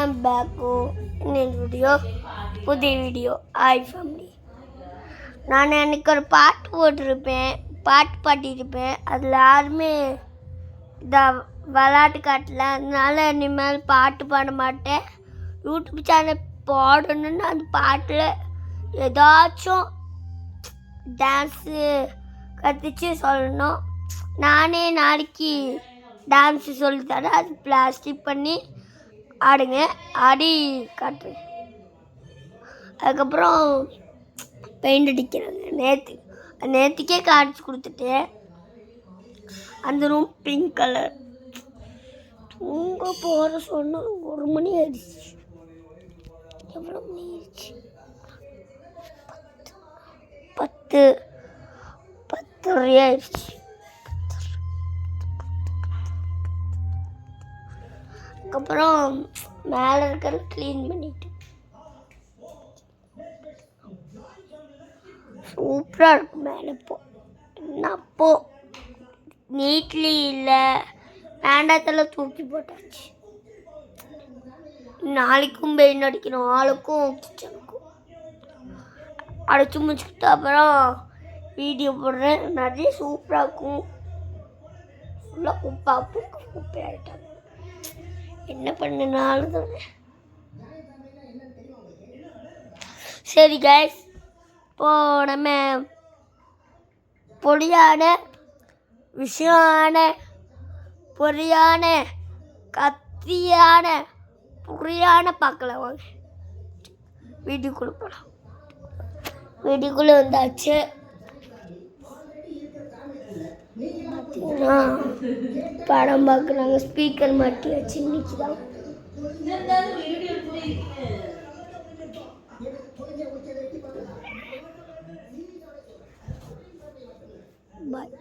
Welcome back to video. புதிய video. Hi family. நான் அன்றைக்கி ஒரு பாட்டு பாடியிருப்பேன். அதில் யாருமே விளையாட்டு காட்டல. அதனால இனிமேல் பாட்டு பாட மாட்டேன். யூடியூப் சேனல் பாடணுன்னு அந்த பாட்டில் ஏதாச்சும் டான்ஸு கற்றுச்சு சொல்லணும். நானே நாளைக்கு டான்ஸு சொல்லித்தரேன். அது பிளாஸ்டிக் பண்ணி ஆடுங்க, ஆடி காட்டுறேன். அதுக்கப்புறம் பெயிண்ட் அடிக்கிறாங்க. நேற்றுக்கே காய்ச்சி கொடுத்துட்டேன். அந்த ரூம் பிங்க் கலர். தூங்க போகிற சொன்ன 1 மணி ஆயிடுச்சு. எவ்வளோ மணி ஆயிடுச்சு? 10:30 ஆயிடுச்சு. அதுக்கப்புறம் மேலே இருக்கிற க்ளீன் பண்ணிட்டு சூப்பராக இருக்கும். மேலே அப்போ நீட்லி இல்லை, வேண்டாத்தெல்லாம் தூக்கி போட்டாச்சு. நாளைக்கும் பெயிண்ட் அடிக்கணும், ஆளுக்கும் கிச்சனுக்கும். அடிச்சு முடிச்சுக்கிட்டு அப்புறம் வீடியோ போடுறேன். நிறைய சூப்பராக இருக்கும். ஃபுல்லாக குப்பையாயிட்டாங்க. என்ன பண்ணினாலும் சரி கைஸ். இப்போது நம்ம பொடியான பொரியான கத்தியான புரியான பார்க்கலாம் வாங்க. வீடியோக்குள்ளே போகலாம். வீடியோக்குள்ளே வந்தாச்சு. படம் பார்க்குறாங்க. ஸ்பீக்கர் மாட்டியாச்சு. இன்னைக்கு தான் பாய்.